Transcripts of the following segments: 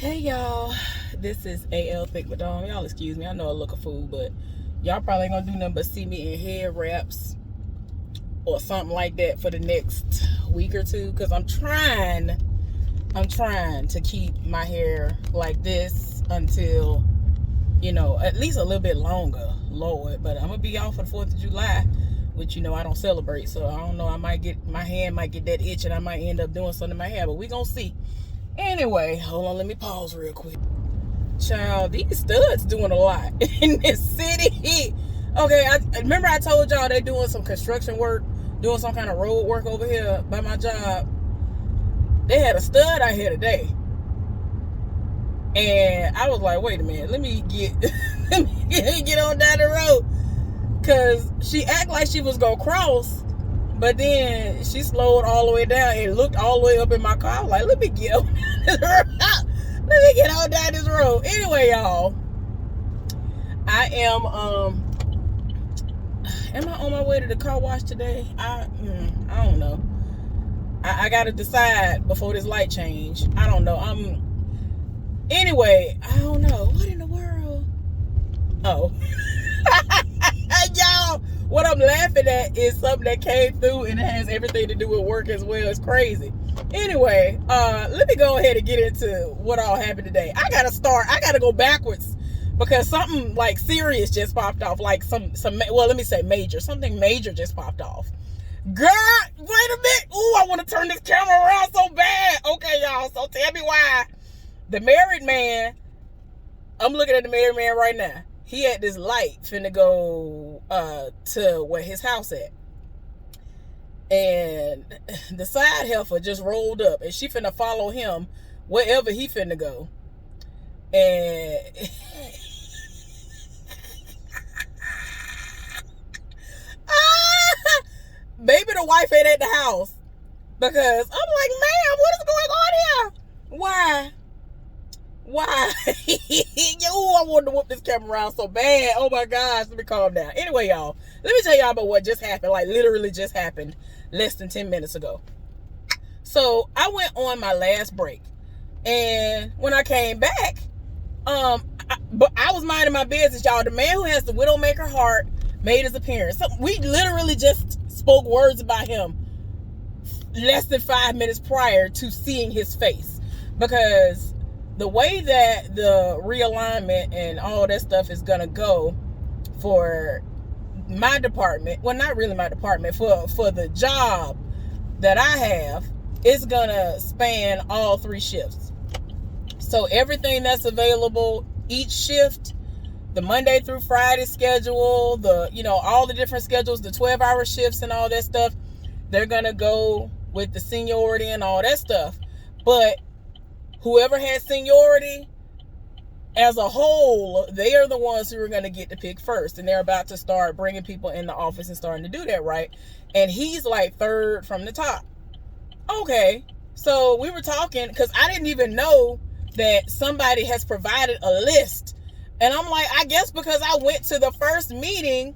Hey y'all, this is AL Thick Madonna. Y'all excuse me, I know I look a fool, but y'all probably ain't gonna do nothing but see me in head wraps or something like that for the next week or two, because I'm trying to keep my hair like this until, at least a little bit longer, Lord. But I'm gonna be off for the 4th of July, which I don't celebrate, so I don't know, my hand might get that itch and I might end up doing something to my hair, but we gonna see. Anyway, hold on, let me pause real quick. Child, these studs doing a lot in this city. Okay, I remember I told y'all they doing some construction work, doing some kind of road work over here by my job. They had a stud out here today. And I was like, wait a minute, let me get on down the road. Cause she act like she was gonna cross, but then she slowed all the way down and looked all the way up in my car. I was like, let me get on this road. Let me get on down this road. Anyway, y'all, I am I on my way to the car wash today? I don't know. I gotta decide before this light change. I don't know. Anyway, I don't know. What in the world? Oh. Y'all, what I'm laughing at is something that came through and it has everything to do with work as well. It's crazy. Anyway, let me go ahead and get into what all happened today. I gotta go backwards because something like serious just popped off. Like let me say major. Something major just popped off. Girl, wait a minute. Ooh, I want to turn this camera around so bad. Okay, y'all, so tell me why. The married man, I'm looking at the married man right now. He had this light finna go to where his house at. And the side heifer just rolled up and she finna follow him wherever he finna go. And maybe the wife ain't at the house. Because I'm like, ma'am, what is going on here? Why? Yo, I wanted to whoop this camera around so bad. Oh my gosh, let me calm down. Anyway, y'all, let me tell y'all about what just happened. Like literally just happened less than 10 minutes ago. So I went on my last break. And when I came back, but I was minding my business, y'all. The man who has the Widowmaker heart made his appearance. So we literally just spoke words about him less than 5 minutes prior to seeing his face. Because the way that the realignment and all that stuff is gonna go for my department, well, not really my department, for the job that I have, it's gonna span all 3 shifts. So everything that's available each shift, the Monday through Friday schedule, all the different schedules, the 12-hour shifts and all that stuff, they're gonna go with the seniority and all that stuff. But whoever has seniority as a whole, they are the ones who are going to get to pick first. And they're about to start bringing people in the office and starting to do that, right? And he's like 3rd from the top. Okay. So we were talking because I didn't even know that somebody has provided a list. And I'm like, I guess because I went to the first meeting,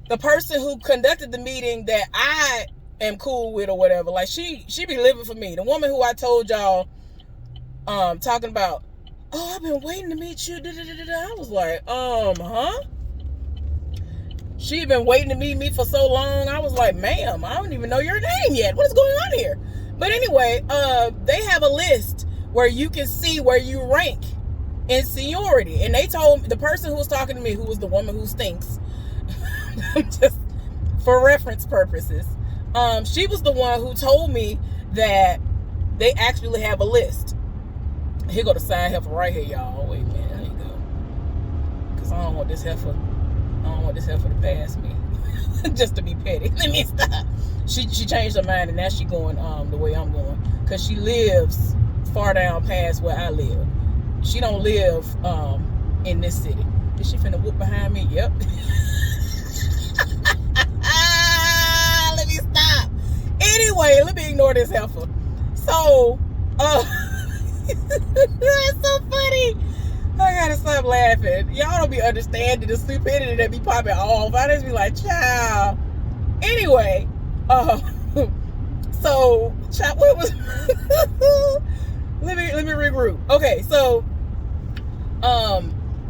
the person who conducted the meeting that I am cool with or whatever, like she be living for me. The woman who I told y'all, talking about, oh, I've been waiting to meet you. I was like, huh? She been waiting to meet me for so long. I was like, ma'am, I don't even know your name yet. What is going on here? But anyway, they have a list where you can see where you rank in seniority. And they told me, the person who was talking to me, who was the woman who stinks, just for reference purposes, she was the one who told me that they actually have a list. Here go the side heifer right here, y'all. Wait a minute, there you go. Cause I don't want this heifer to pass me. Just to be petty. Let me stop. She changed her mind and now she going the way I'm going. Cause she lives far down past where I live. She don't live in this city. Is she finna whoop behind me? Yep. Let me stop. Anyway, let me ignore this heifer. So that's so funny. I gotta stop laughing. Y'all don't be understanding the stupidity that be popping off. I just be like, child. Anyway, so child, what let me regroup. Okay, so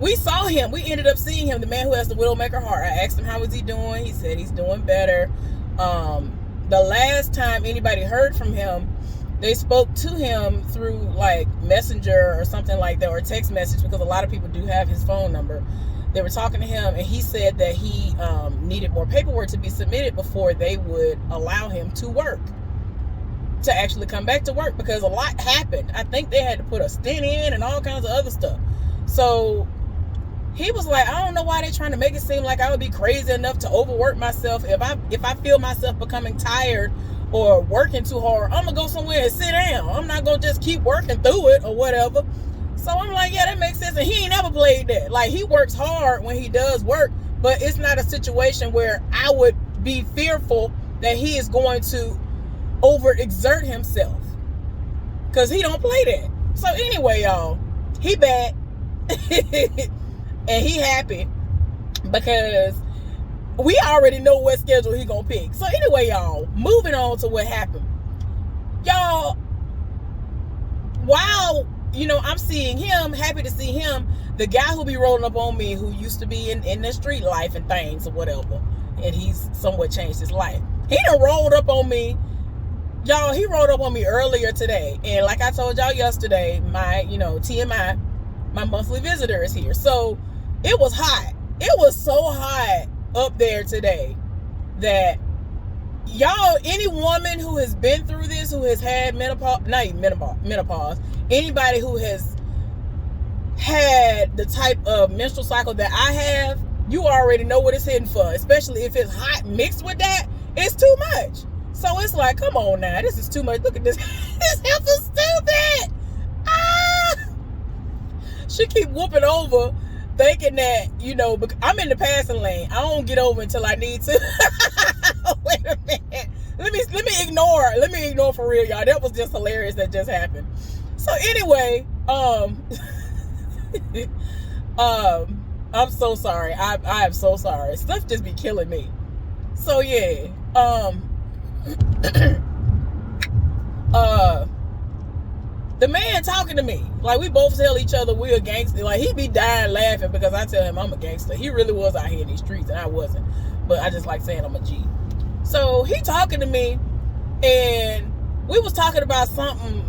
we saw him. We ended up seeing him, the man who has the Widowmaker heart. I asked him how was he doing. He said he's doing better. The last time anybody heard from him, they spoke to him through like Messenger or something like that, or text message, because a lot of people do have his phone number. They were talking to him, and he said that he needed more paperwork to be submitted before they would allow him to work, to actually come back to work, because a lot happened. I think they had to put a stent in and all kinds of other stuff. So he was like, I don't know why they're trying to make it seem like I would be crazy enough to overwork myself. If I feel myself becoming tired or working too hard, I'm gonna go somewhere and sit down. I'm not gonna just keep working through it or whatever. So I'm like, yeah, that makes sense. And he ain't never played that. Like, he works hard when he does work, but it's not a situation where I would be fearful that he is going to overexert himself, because he don't play that. So anyway, y'all, he back and he happy because we already know what schedule he gonna pick. So anyway, y'all, moving on to what happened. Y'all, while, you know, I'm seeing him, happy to see him, the guy who be rolling up on me, who used to be in the street life and things or whatever, and he's somewhat changed his life. He done rolled up on me. Y'all, he rolled up on me earlier today. And like I told y'all yesterday, my, you know, TMI, my monthly visitor is here. So it was hot. It was so hot up there today that, y'all, any woman who has been through this, who has had menopause, anybody who has had the type of menstrual cycle that I have, you already know what it's hitting for. Especially if it's hot mixed with that, it's too much. So it's like, come on now, this is too much. Look at this. This house is stupid. She keep whooping over, thinking that, you know, I'm in the passing lane. I don't get over until I need to. Wait a minute. Let me ignore for real, y'all. That was just hilarious. That just happened. So anyway, I'm so sorry. I am so sorry. Stuff just be killing me. So yeah, the man talking to me, like, we both tell each other we a gangster. Like, he be dying laughing because I tell him I'm a gangster. He really was out here in these streets and I wasn't, but I just like saying I'm a G. So he talking to me, and we was talking about something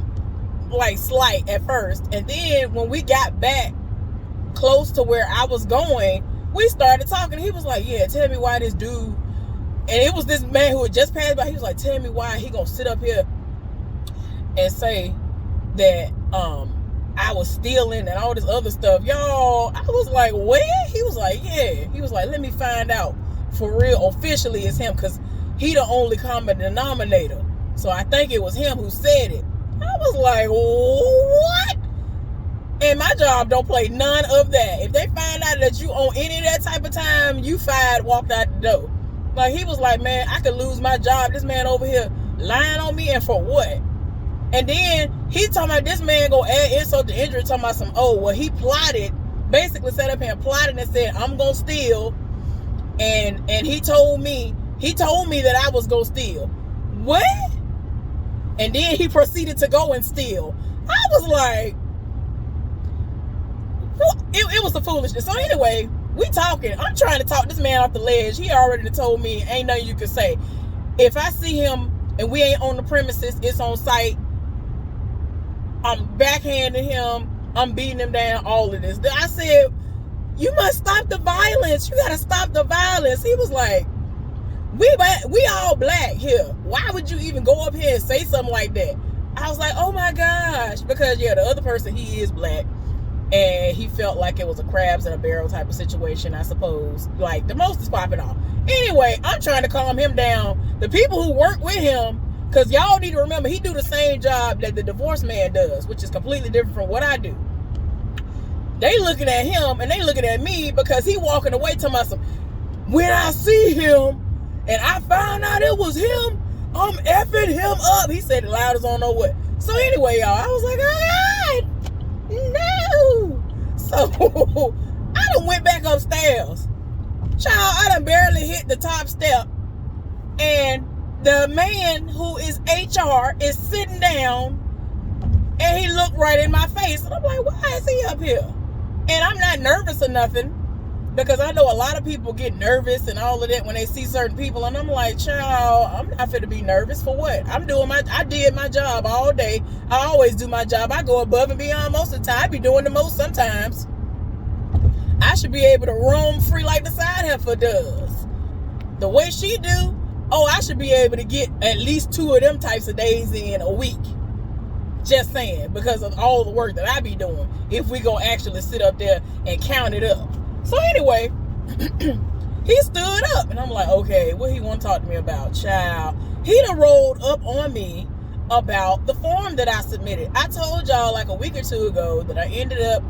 like slight at first, and then when we got back close to where I was going, we started talking. He was like, yeah, tell me why this dude, and it was this man who had just passed by, he was like, tell me why he gonna sit up here and say that I was stealing and all this other stuff. Y'all, I was like, what? He was like, yeah. He was like, let me find out for real. Officially it's him, because he the only common denominator. So I think it was him who said it. I was like, what? And my job don't play none of that. If they find out that you on any of that type of time, you fired, walked out the door. Like, he was like, man, I could lose my job. This man over here lying on me, and for what? And then he talking about this man go add insult to injury, talking about some, oh, well, he plotted, basically set up here and plotted and said, I'm gonna steal, and he told me that I was gonna steal. What? And then he proceeded to go and steal. I was like, what? It was the foolishness. So anyway, we talking. I'm trying to talk this man off the ledge. He already told me ain't nothing you can say. If I see him and we ain't on the premises, it's on site, I'm backhanding him, I'm beating him down, all of this. I said, you must stop the violence. You gotta stop the violence. He was like, we all black here. Why would you even go up here and say something like that? I was like, oh my gosh. Because yeah, the other person, he is black, and he felt like it was a crabs in a barrel type of situation, I suppose. Like, the most is popping off. Anyway, I'm trying to calm him down. The people who work with him, because y'all need to remember, he do the same job that the divorce man does, which is completely different from what I do. They looking at him and they looking at me, because he walking away talking about some, when I see him and I found out it was him, I'm effing him up. He said it loud as I don't know what. So anyway, y'all, I was like, oh God, no. So I done went back upstairs. Child, I done barely hit the top step, and the man who is HR is sitting down, And he looked right in my face. And I'm like, why is he up here? And I'm not nervous or nothing, because I know a lot of people get nervous and all of that when they see certain people. And I'm like, child, I'm not fit to be nervous for what? I did my job all day. I always do my job. I go above and beyond most of the time. I be doing the most sometimes. I should be able to roam free like the side heifer does. The way she do, I should be able to get at least 2 of them types of days in a week. Just saying, because of all the work that I be doing, if we gonna actually sit up there and count it up. So anyway, he stood up, and I'm like, okay, what he want to talk to me about? Child, he done rolled up on me about the form that I submitted. I told y'all like a week or 2 ago that I ended up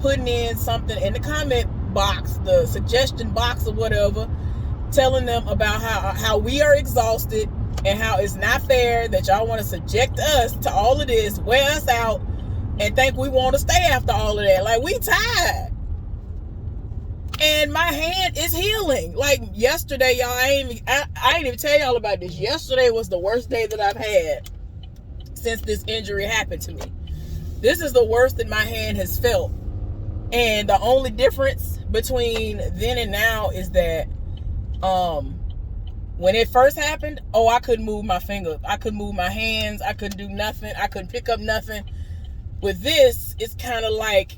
putting in something in the comment box, the suggestion box or whatever, telling them about how we are exhausted and how it's not fair that y'all want to subject us to all of this, wear us out, and think we want to stay after all of that. Like, we tired. And my hand is healing. Like yesterday, y'all, I ain't even tell y'all about this. Yesterday was the worst day that I've had since this injury happened to me. This is the worst that my hand has felt. And the only difference between then and now is that when it first happened, I couldn't move my finger. I couldn't move my hands. I couldn't do nothing. I couldn't pick up nothing. With this, it's kind of like,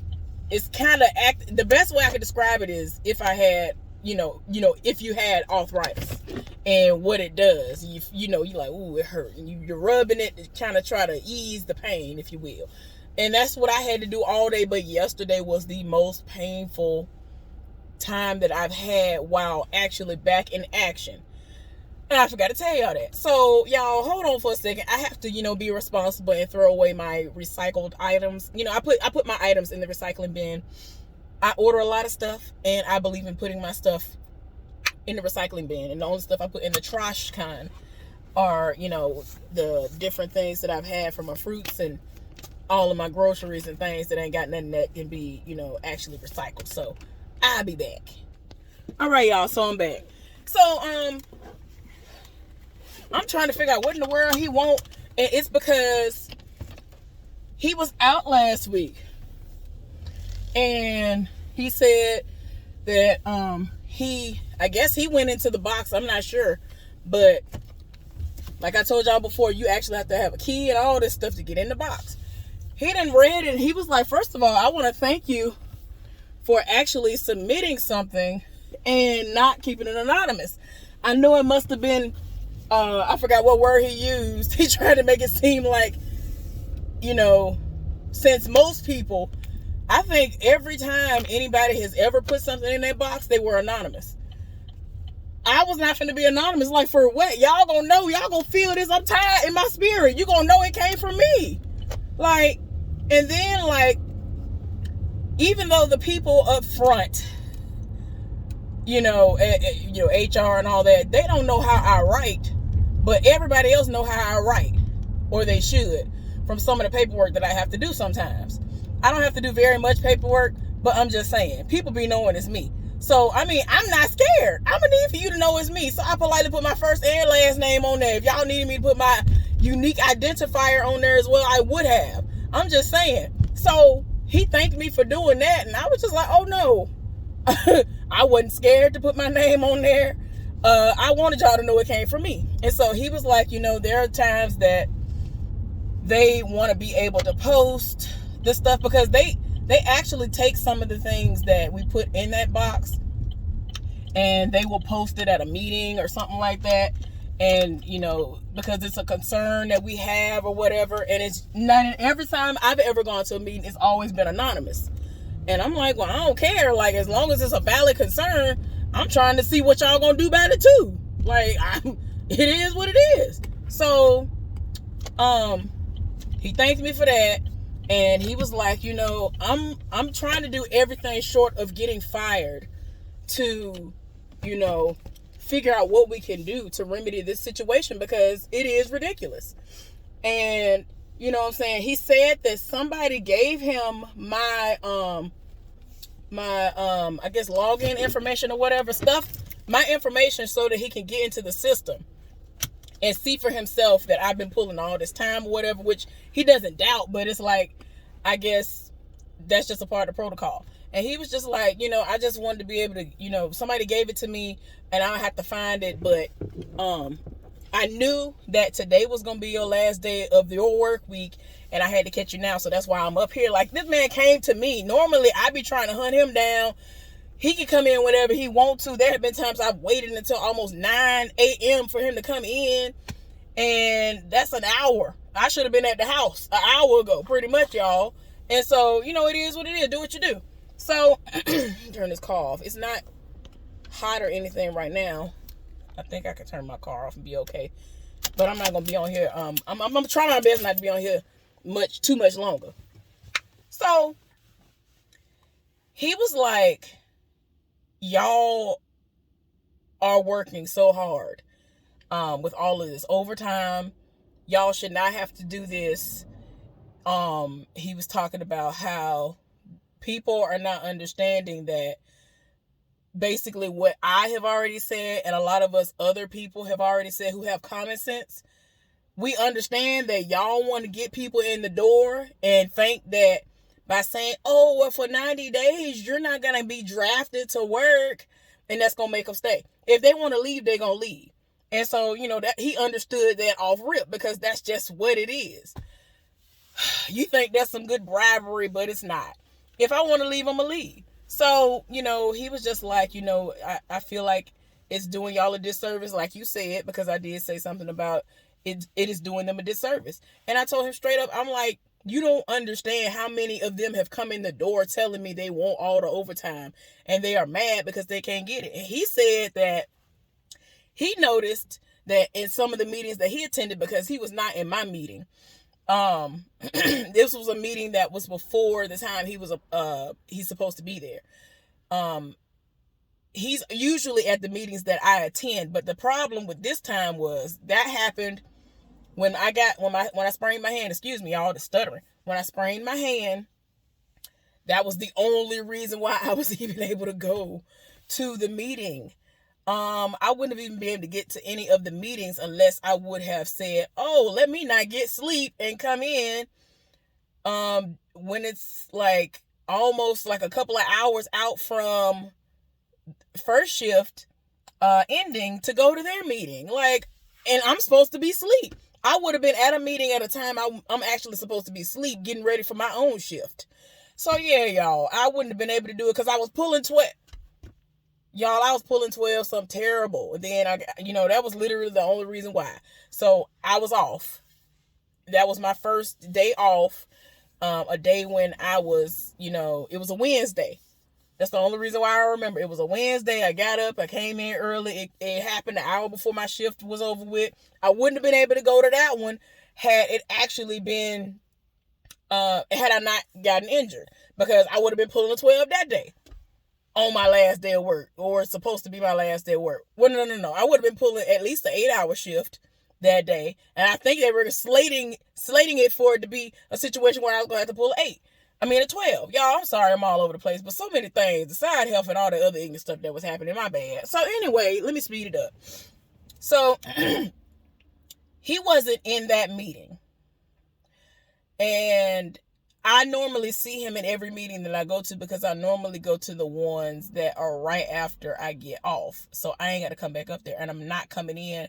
the best way I could describe it is if I had, if you had arthritis and what it does, you're like, ooh, it hurt. And you're rubbing it to kind of try to ease the pain, if you will. And that's what I had to do all day. But yesterday was the most painful time that I've had while actually back in action. And I forgot to tell y'all that. So, y'all, hold on for a second. I have to, be responsible and throw away my recycled items. I put my items in the recycling bin. I order a lot of stuff, and I believe in putting my stuff in the recycling bin. And the only stuff I put in the trash can are, the different things that I've had from my fruits and all of my groceries and things that ain't got nothing that can be, actually recycled. So, I'll be back. All right, y'all. So, I'm back. So, I'm trying to figure out what in the world he want. And it's because he was out last week. And he said that I guess he went into the box. I'm not sure. But like I told y'all before, you actually have to have a key and all this stuff to get in the box. He done read it and he was like, first of all, I want to thank you for actually submitting something and not keeping it anonymous. I know it must have been I forgot what word he used. He tried to make it seem like, since most people, I think every time anybody has ever put something in their box, they were anonymous. I was not finna be anonymous. Like, for what? Y'all gonna know. Y'all gonna feel this. I'm tired in my spirit. You gonna know it came from me. Like, and then, like, even though the people up front, HR and all that, they don't know how I write. But everybody else know how I write, or they should, from some of the paperwork that I have to do sometimes. I don't have to do very much paperwork, but I'm just saying, people be knowing it's me. So, I'm not scared. I'm going to need for you to know it's me. So, I politely put my first and last name on there. If y'all needed me to put my unique identifier on there as well, I would have. I'm just saying. So, he thanked me for doing that, and I was just like, oh, no. I wasn't scared to put my name on there. I wanted y'all to know it came from me. And so he was like, there are times that they want to be able to post the stuff because they actually take some of the things that we put in that box and they will post it at a meeting or something like that. And, because it's a concern that we have or whatever. And it's not every time I've ever gone to a meeting, it's always been anonymous. And I'm like, well, I don't care. Like, as long as it's a valid concern, I'm trying to see what y'all gonna do about it too. Like, it is what it is. So, he thanked me for that, and he was like, I'm trying to do everything short of getting fired to, figure out what we can do to remedy this situation because it is ridiculous. And you know what I'm saying? He said that somebody gave him my I guess login information or whatever stuff, my information so that he can get into the system. and see for himself that I've been pulling all this time or whatever, which he doesn't doubt, but it's like, I guess that's just a part of the protocol. And he was just like, I just wanted to be able to, somebody gave it to me and I have to find it. But I knew that today was going to be your last day of your work week and I had to catch you now. So that's why I'm up here. Like, this man came to me. Normally, I'd be trying to hunt him down. He can come in whenever he wants to. There have been times I've waited until almost 9 a.m. for him to come in. And that's an hour. I should have been at the house an hour ago, pretty much, y'all. And so, it is what it is. Do what you do. So, turn this car off. It's not hot or anything right now. I think I can turn my car off and be okay. But I'm not going to be on here. I'm trying my best not to be on here too much longer. So, he was like, y'all are working so hard with all of this overtime. Y'all should not have to do this. He was talking about how people are not understanding that basically what I have already said and a lot of us other people have already said who have common sense. We understand that y'all want to get people in the door and think that by saying, oh, well, for 90 days, you're not going to be drafted to work and that's going to make them stay. If they want to leave, they're going to leave. And so, that he understood that off rip because that's just what it is. You think that's some good bribery, but it's not. If I want to leave, I'm going to leave. So, he was just like, I feel like it's doing y'all a disservice, like you said, because I did say something about it is doing them a disservice. And I told him straight up, I'm like, you don't understand how many of them have come in the door telling me they want all the overtime and they are mad because they can't get it. And he said that he noticed that in some of the meetings that he attended, because he was not in my meeting, this was a meeting that was before the time he's supposed to be there. He's usually at the meetings that I attend, but the problem with this time was that happened when I sprained my hand. Excuse me, y'all, the stuttering. When I sprained my hand, that was the only reason why I was even able to go to the meeting. I wouldn't have even been able to get to any of the meetings unless I would have said, oh, let me not get sleep and come in when it's like almost like a couple of hours out from first shift ending to go to their meeting. Like, and I'm supposed to be asleep. I would have been at a meeting at a time I'm actually supposed to be asleep getting ready for my own shift. So yeah, y'all, I wouldn't have been able to do it because I was pulling 12. Y'all, I was pulling 12, something terrible. And then, that was literally the only reason why. So, I was off. That was my first day off. A day when I was, it was a Wednesday. That's the only reason why I remember. It was a Wednesday. I got up. I came in early. It happened an hour before my shift was over with. I wouldn't have been able to go to that one had it actually been, had I not gotten injured. Because I would have been pulling a 12 that day. On my last day of work, or it's supposed to be my last day of work. Well, no. I would have been pulling at least an 8-hour shift that day. And I think they were slating it for it to be a situation where I was going to have to pull a 12. Y'all, I'm sorry I'm all over the place, but so many things, the side health and all the other ignorant stuff that was happening, my bad. So anyway, let me speed it up. So, he wasn't in that meeting. And I normally see him in every meeting that I go to because I normally go to the ones that are right after I get off. So I ain't got to come back up there. And I'm not coming in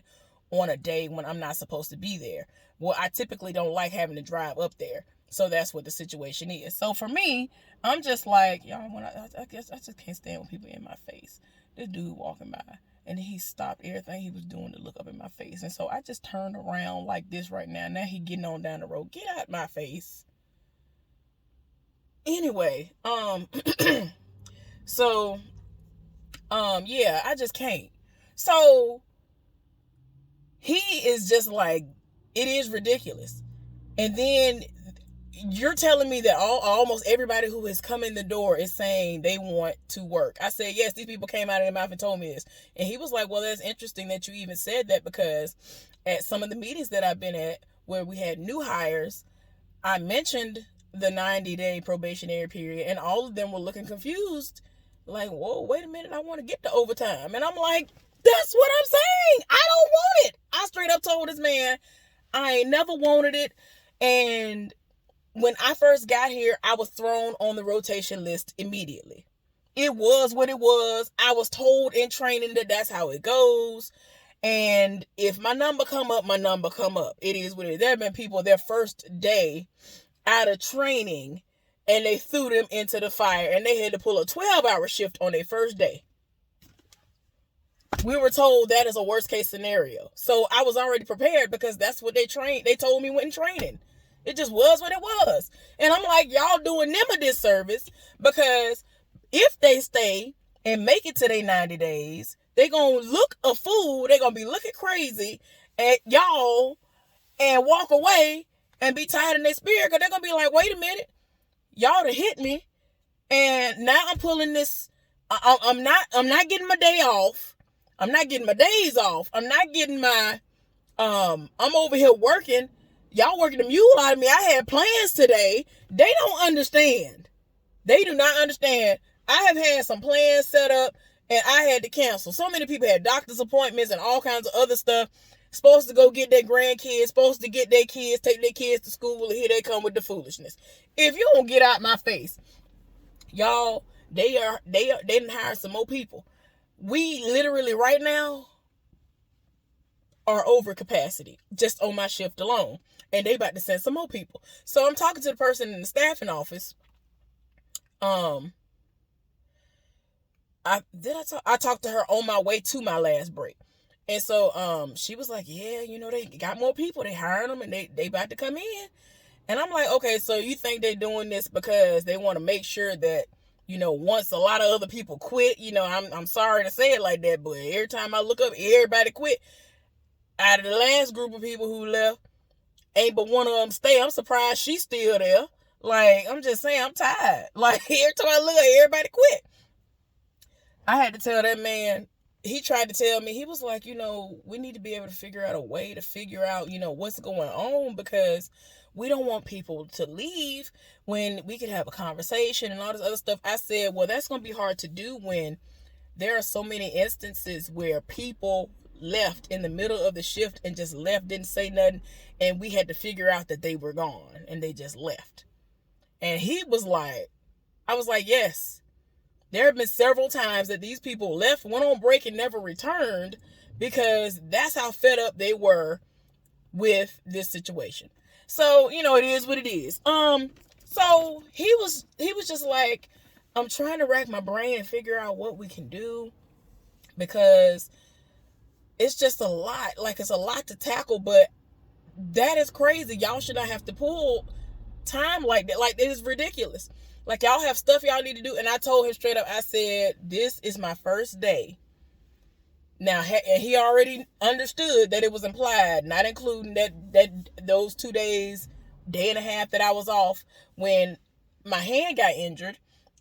on a day when I'm not supposed to be there. Well, I typically don't like having to drive up there. So that's what the situation is. So for me, I'm just like, y'all, I guess I just can't stand when people in my face. This dude walking by. And he stopped everything he was doing to look up in my face. And so I just turned around like this right now. Now he getting on down the road. Get out my face. Anyway, so, yeah, I just can't. So, he is just like, it is ridiculous. And then you're telling me that almost everybody who has come in the door is saying they want to work. I said, yes, these people came out of their mouth and told me this. And he was like, well, that's interesting that you even said that because at some of the meetings that I've been at where we had new hires, I mentioned the 90-day probationary period, and all of them were looking confused. Like, whoa, wait a minute, I want to get the overtime. And I'm like, that's what I'm saying. I don't want it. I straight up told this man I ain't never wanted it. And when I first got here, I was thrown on the rotation list immediately. It was what it was. I was told in training that that's how it goes. And if my number come up, my number come up. It is what it is. There have been people their first day out of training and they threw them into the fire and they had to pull a 12-hour shift on their first day. We were told that is a worst case scenario. So I was already prepared because that's what they told me when in training. It just was what it was. And I'm like, y'all doing them a disservice because if they stay and make it to their 90 days, they going to look a fool. They going to be looking crazy at y'all and walk away and be tired in their spirit because they're going to be like, wait a minute, y'all done hit me. And now I'm pulling this. I'm not getting my day off. I'm not getting my days off. I'm not getting my, I'm over here working. Y'all working the mule out of me. I had plans today. They don't understand. They do not understand. I have had some plans set up and I had to cancel. So many people had doctor's appointments and all kinds of other stuff. Supposed to go get their grandkids, supposed to get their kids, take their kids to school, and here they come with the foolishness. If you don't get out my face, y'all, they didn't hire some more people. We literally right now are over capacity just on my shift alone. And they about to send some more people. So I'm talking to the person in the staffing office. I talked to her on my way to my last break. And so she was like, yeah, they got more people. They hiring them and they about to come in. And I'm like, okay, so you think they're doing this because they want to make sure that, once a lot of other people quit, I'm sorry to say it like that, but every time I look up, everybody quit. Out of the last group of people who left, ain't but one of them stay. I'm surprised she's still there. Like, I'm just saying, I'm tired. Like, every time I look up, everybody quit. I had to tell that man, he tried to tell me, he was like, we need to be able to figure out a way to figure out, what's going on because we don't want people to leave when we could have a conversation and all this other stuff. I said, well, that's going to be hard to do when there are so many instances where people left in the middle of the shift and just left, didn't say nothing, and we had to figure out that they were gone and they just left. And he was like, I was like, yes, there have been several times that these people left, went on break and never returned because that's how fed up they were with this situation. So, it is what it is. So he was just like, I'm trying to rack my brain and figure out what we can do because it's just a lot. Like, it's a lot to tackle, but that is crazy. Y'all should not have to pull time like that. Like, it is ridiculous. Like, y'all have stuff y'all need to do. And I told him straight up, I said, this is my first day. Now, and he already understood that it was implied, not including that those 2 days, day and a half that I was off when my hand got injured,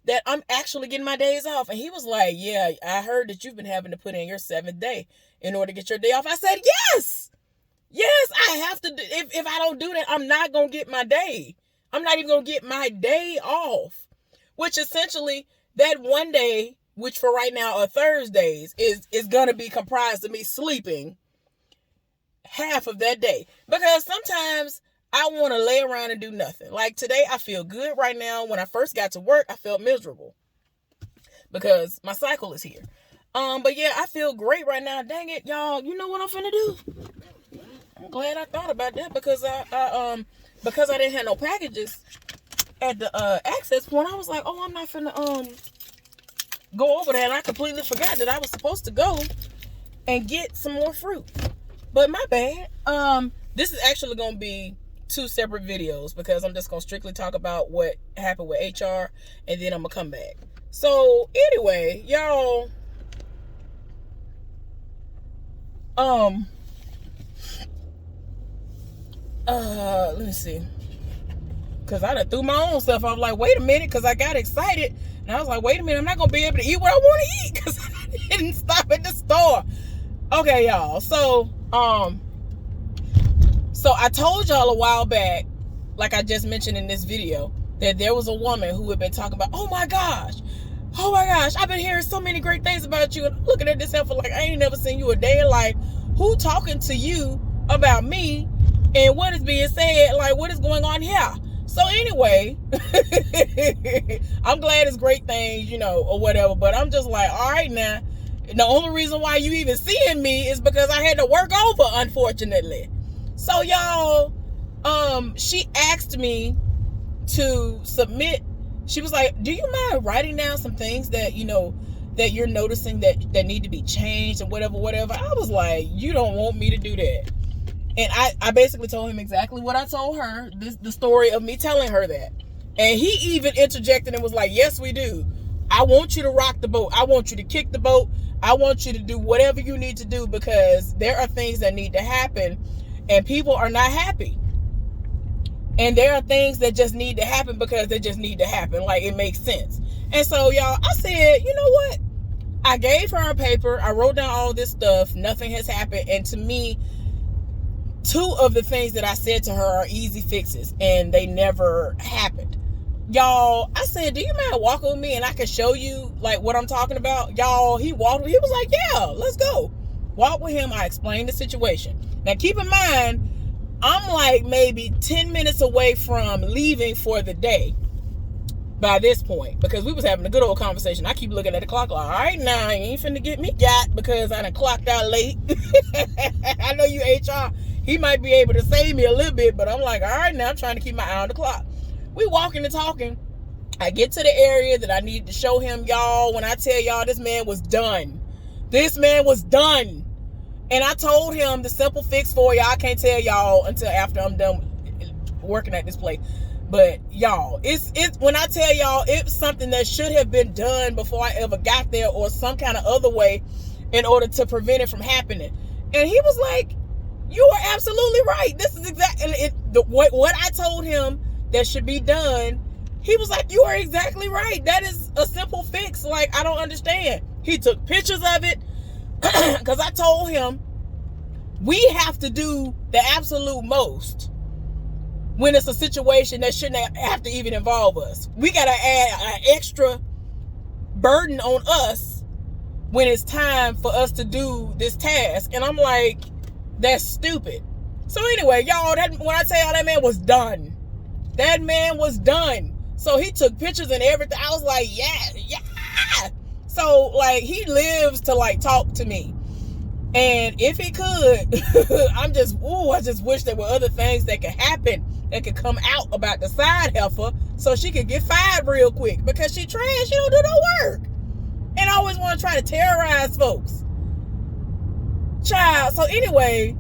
that I'm actually getting my days off. And he was like, yeah, I heard that you've been having to put in your 7th day in order to get your day off. I said, yes, I have to. If I don't do that, I'm not going to get my day. I'm not even going to get my day off, which essentially that one day, which for right now are Thursdays, is going to be comprised of me sleeping half of that day. Because sometimes I want to lay around and do nothing. Like today, I feel good right now. When I first got to work, I felt miserable because my cycle is here. But yeah, I feel great right now. Dang it, y'all. You know what I'm finna do? I'm glad I thought about that because because I didn't have no packages at the access point. I was like, oh, I'm not finna go over there, and I completely forgot that I was supposed to go and get some more fruit. But my bad. This is actually gonna be 2 separate videos because I'm just gonna strictly talk about what happened with HR, and then I'm gonna come back. So anyway, y'all. Let me see. Cause I done threw my own stuff. I was like, wait a minute, cause I got excited. And I was like, wait a minute, I'm not gonna be able to eat what I want to eat because I didn't stop at the store. Okay, y'all. So I told y'all a while back, like I just mentioned in this video, that there was a woman who had been talking about, oh my gosh, I've been hearing so many great things about you. And I'm looking at this heifer like, I ain't never seen you a day in life. who talking to you about me and what is being said, like what is going on here. So anyway, I'm glad it's great things, or whatever, but I'm just like, all right now, the only reason why you even seeing me is because I had to work over, unfortunately. So y'all, she asked me to submit. She was like, do you mind writing down some things that, that you're noticing that need to be changed and whatever. I was like, you don't want me to do that. And I basically told him exactly what I told her, the story of me telling her that. And he even interjected and was like, yes, we do. I want you to rock the boat. I want you to kick the boat. I want you to do whatever you need to do, because there are things that need to happen and people are not happy. And there are things that just need to happen because they just need to happen. Like, it makes sense. And so, y'all, I said, you know what? I gave her a paper. I wrote down all this stuff. Nothing has happened. And to me, 2 of the things that I said to her are easy fixes, and they never happened. Y'all, I said, do you mind walking with me and I can show you like what I'm talking about? Y'all, he walked. He was like, yeah, let's go. Walk with him. I explained the situation. Now, keep in mind, I'm like maybe 10 minutes away from leaving for the day by this point, because we was having a good old conversation. I keep looking at the clock like, all right, now, you ain't finna get me got because I done clocked out late. I know you HR. He might be able to save me a little bit, but I'm like, all right, now I'm trying to keep my eye on the clock. We walking and talking. I get to the area that I need to show him, y'all. When I tell y'all, this man was done. This man was done. And I told him the simple fix for y'all. I can't tell y'all until after I'm done working at this place. But y'all, it's when I tell y'all, it's something that should have been done before I ever got there, or some kind of other way in order to prevent it from happening. And he was like, you are absolutely right. This is exactly what I told him that should be done. He was like, you are exactly right. That is a simple fix. Like, I don't understand. He took pictures of it, because I told him we have to do the absolute most when it's a situation that shouldn't have to even involve us. We got to add an extra burden on us when it's time for us to do this task. And I'm like, that's stupid. So anyway, y'all, when I tell y'all, that man was done. That man was done. So he took pictures and everything. I was like, yeah. So, like, he lives to, like, talk to me. And if he could, I just wish there were other things that could happen, that could come out about the side heifer, so she could get fired real quick, because she trash. She don't do no work. And I always want to try to terrorize folks. Child. So anyway,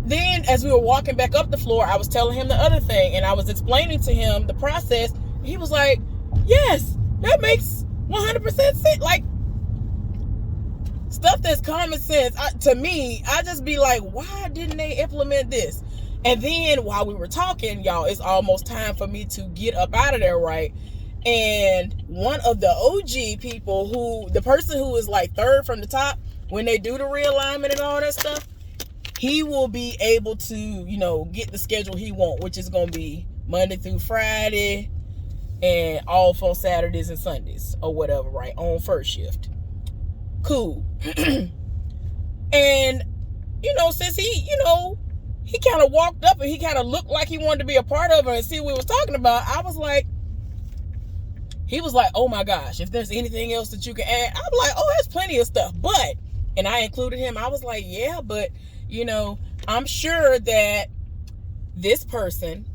then as we were walking back up the floor, I was telling him the other thing, and I was explaining to him the process. He was like, yes, that makes 100% sense. Like, stuff that's common sense. To me, I just be like, why didn't they implement this? And then while we were talking, y'all, it's almost time for me to get up out of there, right? And one of the OG people, the person who is like third from the top, when they do the realignment and all that stuff, he will be able to, get the schedule he want, which is going to be Monday through Friday and off on Saturdays and Sundays or whatever, right? On first shift. Cool. And, since he kind of walked up and he kind of looked like he wanted to be a part of it and see what we was talking about, I was like, he was like, oh my gosh, if there's anything else that you can add, I'm like, oh, there's plenty of stuff. But, and I included him, I was like, yeah, but, I'm sure that this person,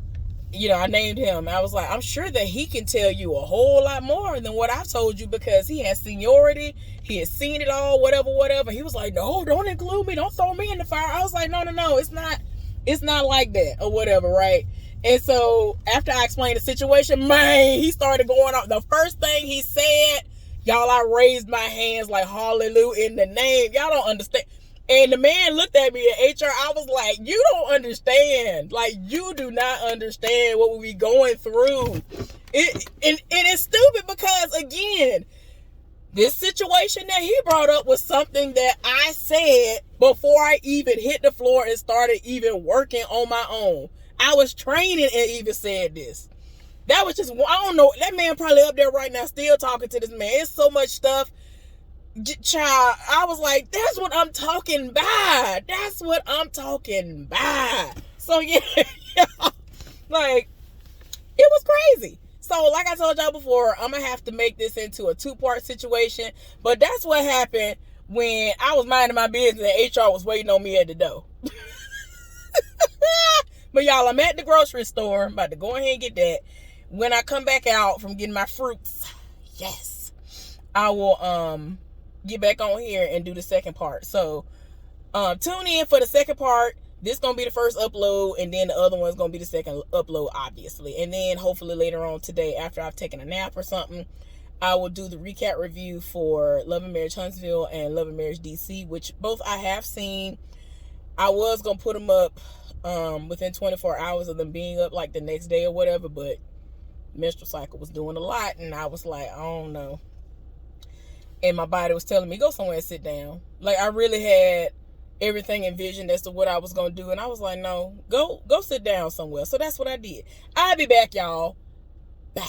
I named him. I was like, I'm sure that he can tell you a whole lot more than what I've told you, because he has seniority. He has seen it all, whatever. He was like, no, don't include me. Don't throw me in the fire. I was like, no, it's not like that or whatever, right? And so after I explained the situation, man, he started going off. The first thing he said, y'all, I raised my hands like hallelujah in the name. Y'all don't understand. And the man looked at me at HR. I was like, you don't understand. Like, you do not understand what we going through. And it's stupid because, again, this situation that he brought up was something that I said before I even hit the floor and started even working on my own. I was training and even said this. That was just, I don't know. That man probably up there right now still talking to this man. It's so much stuff. child, I was like, that's what I'm talking about. That's what I'm talking about. So yeah, like, it was crazy. So like I told y'all before, I'm gonna have to make this into a 2-part situation. But that's what happened when I was minding my business and HR was waiting on me at the door. But y'all, I'm at the grocery store. I'm about to go ahead and get that. When I come back out from getting my fruits, yes, I will get back on here and do the second part. So tune in for the second part. This gonna be the first upload, and then the other one's gonna be the second upload, obviously. And then hopefully later on today, after I've taken a nap or something, I will do the recap review for Love and Marriage Huntsville and Love and Marriage DC, which both I have seen. I was gonna put them up within 24 hours of them being up, like the next day or whatever, but menstrual cycle was doing a lot, and I was like, I don't know. And my body was telling me, go somewhere and sit down. Like, I really had everything envisioned as to what I was gonna do, and I was like, no, go sit down somewhere. So that's what I did. I'll be back, y'all. Bye.